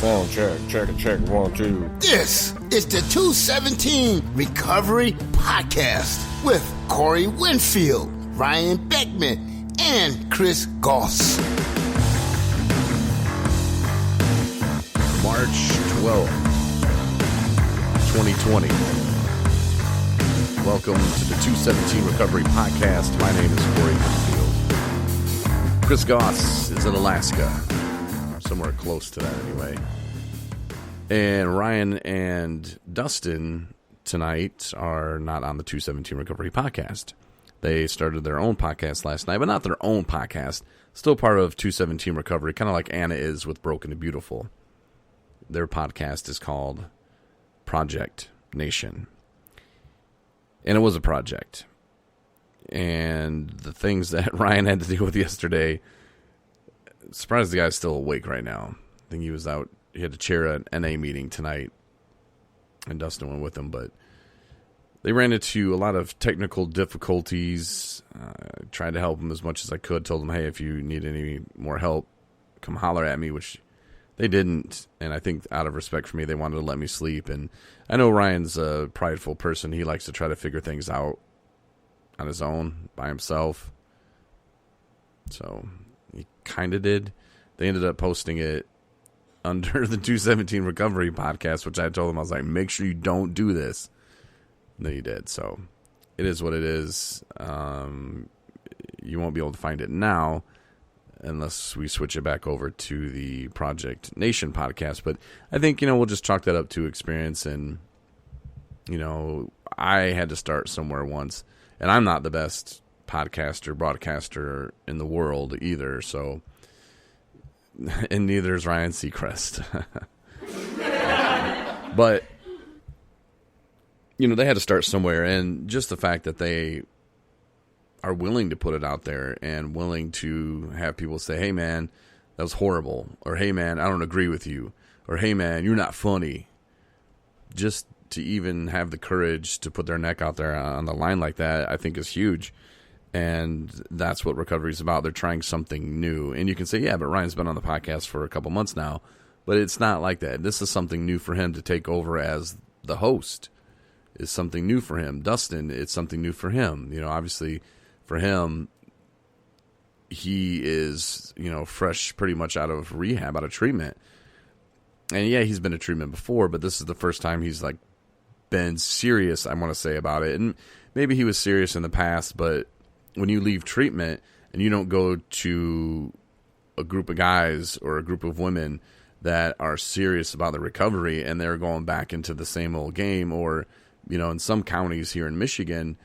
Sound check, 1, 2. This is the 217 Recovery Podcast with Corey Winfield, Ryan Beckman, and Chris Goss. March 12th, 2020. Welcome to the 217 Recovery Podcast. My name is Corey Winfield. Chris Goss is in Alaska. Somewhere close to that anyway. And Ryan and Dustin tonight are not on the 217 Recovery Podcast. They started their own podcast last night, but not their own podcast. Still part of 217 Recovery, kind of like Anna is with Broken and Beautiful. Their podcast is called Project Nation. And it was a project. And the things that Ryan had to deal with yesterday, surprised the guy's still awake right now. I think he was out. He had to chair an NA meeting tonight, and Dustin went with him. But they ran into a lot of technical difficulties. Tried to help him as much as I could. Told him, hey, if you need any more help, come holler at me, which they didn't. And I think out of respect for me, they wanted to let me sleep. And I know Ryan's a prideful person. He likes to try to figure things out on his own, by himself. So he kind of did. They ended up posting it under the 217 Recovery Podcast, which I told them, I was like, make sure you don't do this. And then he did. So it is what it is. You won't be able to find it now unless we switch it back over to the Project Nation podcast. But I think, we'll just chalk that up to experience. And, I had to start somewhere once. And I'm not the best podcaster, broadcaster in the world either. So, and neither is Ryan Seacrest. But, they had to start somewhere. And just the fact that they are willing to put it out there and willing to have people say, hey, man, that was horrible. Or, hey, man, I don't agree with you. Or, hey, man, you're not funny. Just to even have the courage to put their neck out there on the line like that, I think is huge. And that's what recovery is about. They're trying something new. And you can say, yeah, but Ryan's been on the podcast for a couple months now. But it's not like that. This is something new for him to take over as the host. Is something new for him. Dustin, it's something new for him. Obviously for him, he is, fresh pretty much out of rehab, out of treatment. And yeah, he's been to treatment before, but this is the first time he's been serious, I want to say, about it. And maybe he was serious in the past, but when you leave treatment and you don't go to a group of guys or a group of women that are serious about the recovery and they're going back into the same old game, or, in some counties here in Michigan,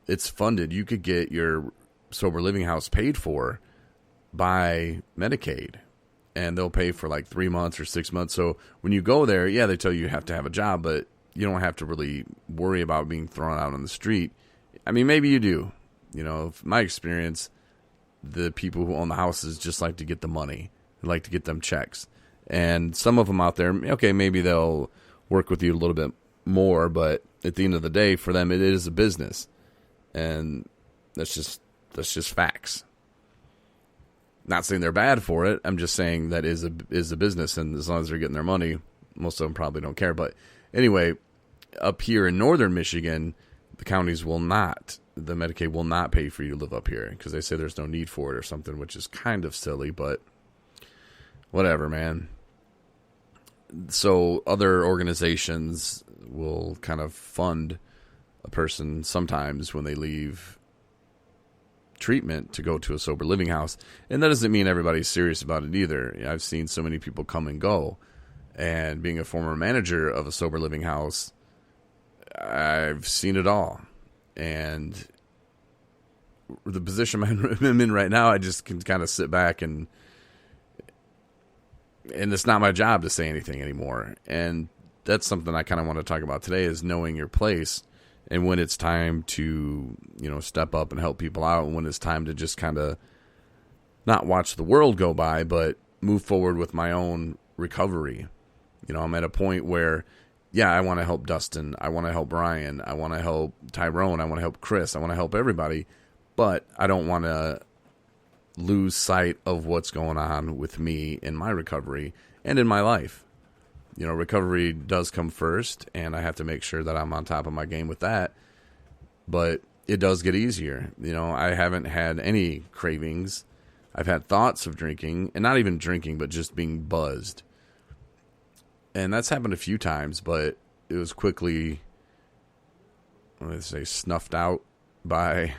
it's funded. You could get your sober living house paid for by Medicaid, and they'll pay for 3 months or 6 months. So when you go there, yeah, they tell you have to have a job, but you don't have to really worry about being thrown out on the street. I mean, maybe you do. My experience, the people who own the houses just like to get the money. They like to get them checks. And some of them out there, okay, maybe they'll work with you a little bit more, but at the end of the day, for them, it is a business. And that's just facts. Not saying they're bad for it. I'm just saying that is a business, and as long as they're getting their money, most of them probably don't care. But anyway, up here in northern Michigan, the counties will not, the Medicaid will not pay for you to live up here because they say there's no need for it or something, which is kind of silly, but whatever, man. So other organizations will kind of fund a person sometimes when they leave treatment to go to a sober living house. And that doesn't mean everybody's serious about it either. I've seen so many people come and go. And being a former manager of a sober living house, I've seen it all. And the position I'm in right now, I just can kind of sit back and it's not my job to say anything anymore. And that's something I kind of want to talk about today, is knowing your place and when it's time to, step up and help people out, and when it's time to just kind of not watch the world go by, but move forward with my own recovery. I'm at a point where, yeah, I want to help Dustin. I want to help Brian. I want to help Tyrone. I want to help Chris. I want to help everybody. But I don't want to lose sight of what's going on with me in my recovery and in my life. recovery does come first, and I have to make sure that I'm on top of my game with that. But it does get easier. I haven't had any cravings. I've had thoughts of drinking, and not even drinking, but just being buzzed. And that's happened a few times, but it was quickly, snuffed out by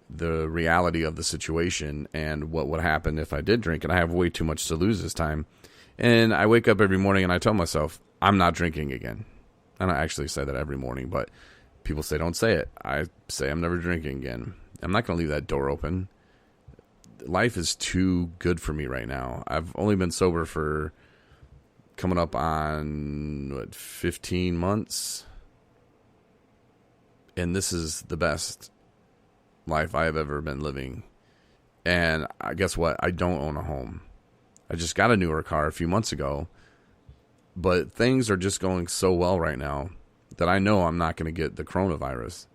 the reality of the situation and what would happen if I did drink. And I have way too much to lose this time. And I wake up every morning and I tell myself, I'm not drinking again. I don't actually say that every morning, but people say don't say it. I say I'm never drinking again. I'm not going to leave that door open. Life is too good for me right now. I've only been sober for coming up on 15 months, and this is the best life I have ever been living. And guess what? I don't own a home. I just got a newer car a few months ago, but things are just going so well right now that I know I'm not going to get the coronavirus.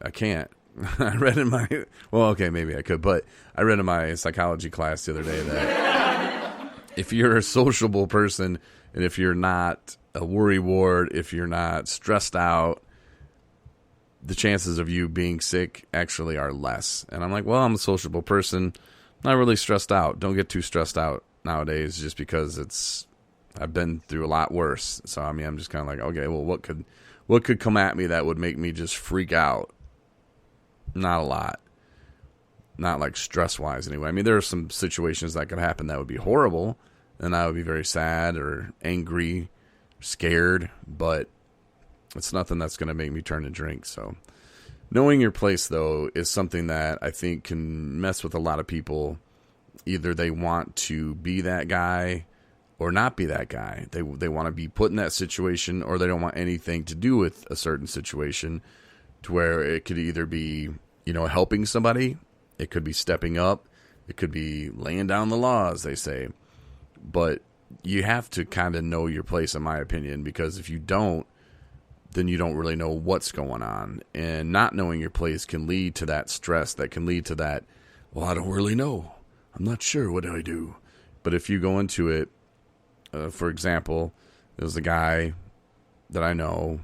I can't. I read in my, maybe I could, but I read in my psychology class the other day that if you're a sociable person and if you're not a worrywart, if you're not stressed out, the chances of you being sick actually are less. And I'm like, well, I'm a sociable person, not really stressed out. Don't get too stressed out nowadays just because I've been through a lot worse. So, I'm just kind of like, okay, well, what could come at me that would make me just freak out? Not a lot. Not like stress-wise anyway. There are some situations that could happen that would be horrible, and I would be very sad or angry, scared, but it's nothing that's going to make me turn to drink. So knowing your place, though, is something that I think can mess with a lot of people. Either they want to be that guy or not be that guy. They want to be put in that situation, or they don't want anything to do with a certain situation, to where it could either be, helping somebody, it could be stepping up, it could be laying down the law, as they say. But you have to kind of know your place, in my opinion, because if you don't, then you don't really know what's going on. And not knowing your place can lead to that stress, that can lead to that, well, I don't really know. I'm not sure. What do I do? But if you go into it, for example, there's a guy that I know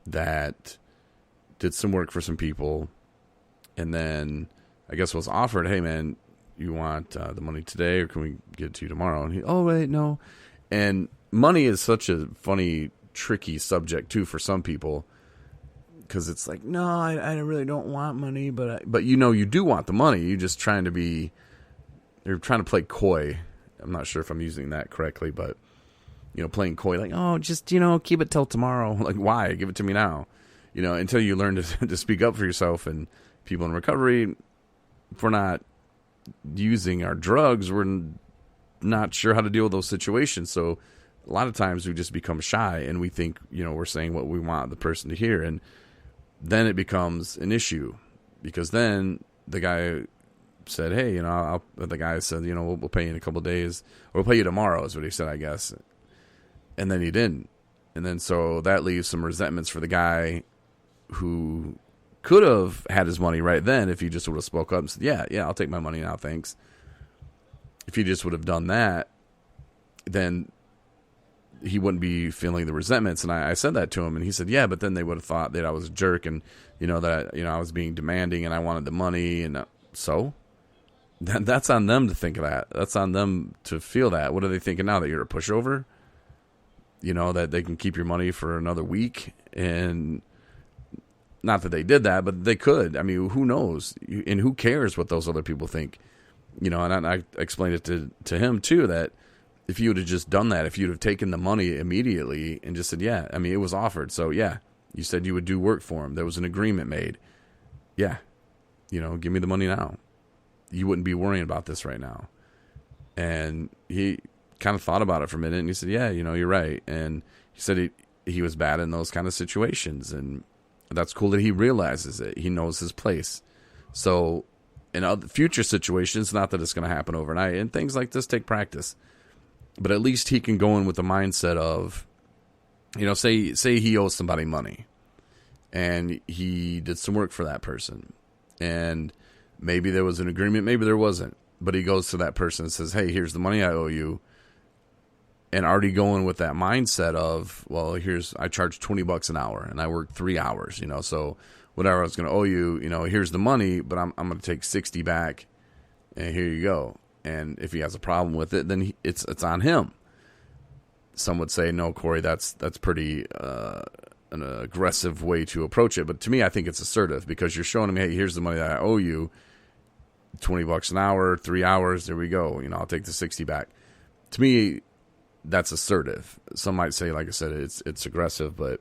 that did some work for some people, and then I guess was offered, hey man, you want the money today, or can we get it to you tomorrow? And he, oh wait, no. And money is such a funny, tricky subject too for some people, because it's like, no, I really don't want money, but you do want the money. You're just trying to play coy. I'm not sure if I'm using that correctly, but playing coy, like, oh, just keep it till tomorrow. Like, why? Give it to me now. Until you learn to speak up for yourself. And people in recovery, if we're not using our drugs, we're not sure how to deal with those situations. So a lot of times we just become shy, and we think, we're saying what we want the person to hear. And then it becomes an issue, because then the guy said, hey, the guy said, we'll pay you in a couple of days, or we'll pay you tomorrow is what he said, I guess. And then he didn't. And then so that leaves some resentments for the guy who could have had his money right then if he just would have spoke up and said, yeah, I'll take my money now, thanks. If he just would have done that, then he wouldn't be feeling the resentments. And I said that to him, and he said, yeah, but then they would have thought that I was a jerk, and that I was being demanding and I wanted the money. And so that's on them to think of that. That's on them to feel that. What are they thinking now, that you're a pushover? That they can keep your money for another week? And not that they did that, but they could. Who knows? And who cares what those other people think? And I explained it to him too, that if you would have just done that, if you'd have taken the money immediately and just said, yeah, it was offered. So yeah, you said you would do work for him. There was an agreement made. Yeah. Give me the money now. You wouldn't be worrying about this right now. And he kind of thought about it for a minute, and he said, yeah, you're right. And he said he was bad in those kind of situations, and that's cool that he realizes it. He knows his place. So in other future situations, not that it's going to happen overnight, and things like this take practice, but at least he can go in with the mindset of, say he owes somebody money, and he did some work for that person, and maybe there was an agreement, maybe there wasn't, but he goes to that person and says, hey, here's the money I owe you. and already going with that mindset of, well, I charge $20 an hour and I work 3 hours, so whatever I was going to owe you, here's the money, but I'm going to take 60 back and here you go. And if he has a problem with it, then it's on him. Some would say, no, Corey, that's pretty an aggressive way to approach it. But to me, I think it's assertive because you're showing him, hey, here's the money that I owe you, $20 an hour, 3 hours, there we go. I'll take the 60 back. To me, that's assertive. Some might say, like I said, it's aggressive, but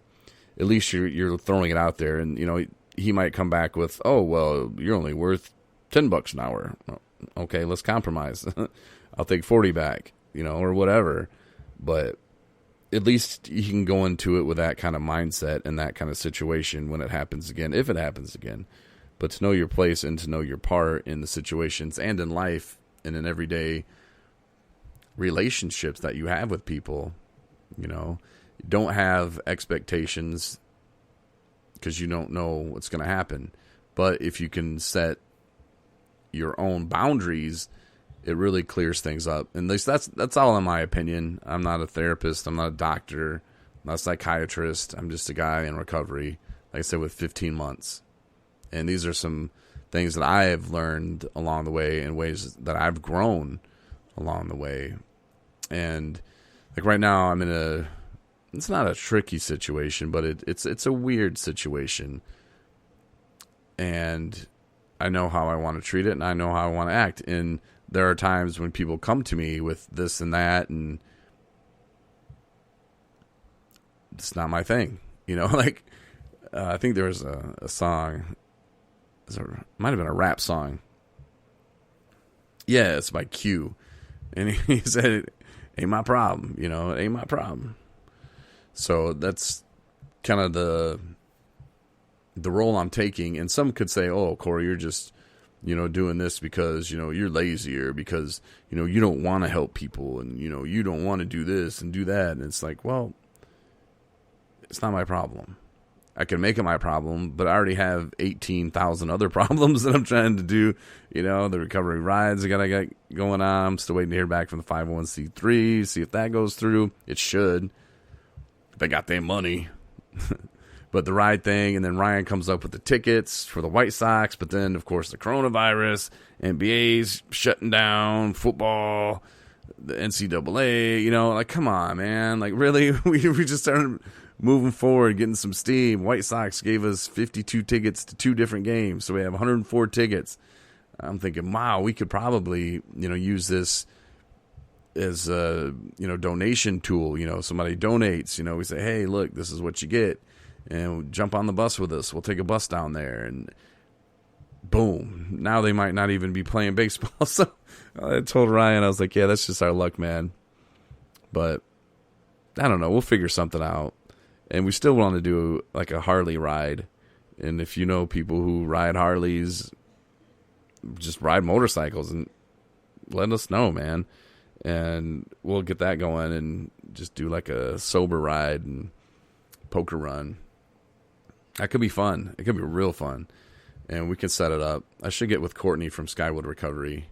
at least you're throwing it out there. And, he might come back with, oh, well, you're only worth $10 an hour. Okay, let's compromise. I'll take 40 back, or whatever. But at least you can go into it with that kind of mindset and that kind of situation when it happens again, if it happens again. But to know your place and to know your part in the situations and in life and in everyday relationships that you have with people, don't have expectations because you don't know what's going to happen. But if you can set your own boundaries, it really clears things up. And at least that's all in my opinion. I'm not a therapist. I'm not a doctor. I'm not a psychiatrist. I'm just a guy in recovery, like I said, with 15 months. And these are some things that I have learned along the way in ways that I've grown along the way. And like right now I'm it's not a tricky situation, but it's a weird situation. And I know how I want to treat it and I know how I want to act. And there are times when people come to me with this and that, and it's not my thing. I think there was a song, it might have been a rap song. Yeah, it's by Q. And he said, it ain't my problem, it ain't my problem. So that's kind of the role I'm taking. And some could say, oh, Corey, you're just, doing this because, you're lazy or because, you don't want to help people and, you don't want to do this and do that. And it's like, well, it's not my problem. I can make it my problem, but I already have 18,000 other problems that I'm trying to do. The recovery rides I got going on. I'm still waiting to hear back from the 501c3, see if that goes through. It should. They got their money. But the ride thing, and then Ryan comes up with the tickets for the White Sox, but then, of course, the coronavirus, NBA's shutting down, football, the NCAA, come on, man. Like, really? We just started moving forward, getting some steam. White Sox gave us 52 tickets to 2 different games, so we have 104 tickets. I'm thinking, wow, we could probably, use this as a, donation tool. Somebody donates, we say, hey, look, this is what you get. And jump on the bus with us. We'll take a bus down there. And boom. Now they might not even be playing baseball. So I told Ryan, I was like, yeah, that's just our luck, man. But I don't know. We'll figure something out. And we still want to do like a Harley ride. And if you know people who ride Harleys, just ride motorcycles, and let us know, man. And we'll get that going and just do like a sober ride and poker run. That could be fun. It could be real fun. And we can set it up. I should get with Courtney from Skywood Recovery,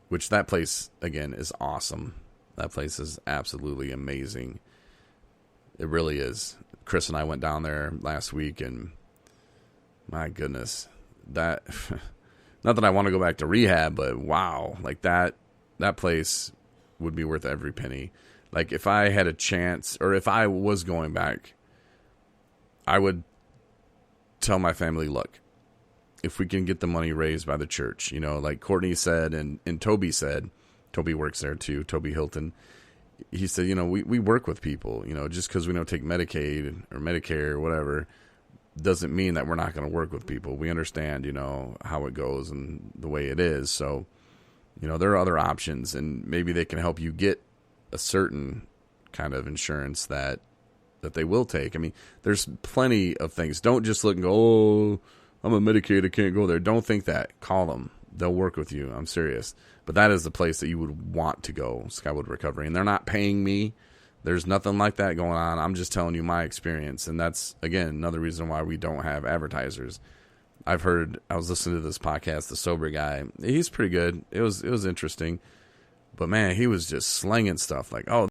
which that place, again, is awesome. That place is absolutely amazing. It really is. Chris and I went down there last week, and my goodness, that, not that I want to go back to rehab, but wow, like that place would be worth every penny. Like if I had a chance, or if I was going back, I would tell my family, look, if we can get the money raised by the church, like Courtney said, and Toby said, Toby works there too, Toby Hilton. He said, we work with people, just because we don't take Medicaid or Medicare or whatever, doesn't mean that we're not going to work with people. We understand, how it goes and the way it is. So, there are other options, and maybe they can help you get a certain kind of insurance that they will take. I mean, there's plenty of things. Don't just look and go, oh, I'm a Medicaid, I can't go there. Don't think that. Call them. They'll work with you. I'm serious. But that is the place that you would want to go, Skywood Recovery. And they're not paying me. There's nothing like that going on. I'm just telling you my experience. And that's, again, another reason why we don't have advertisers. I was listening to this podcast, The Sober Guy. He's pretty good. It was interesting. But, man, he was just slinging stuff like, oh,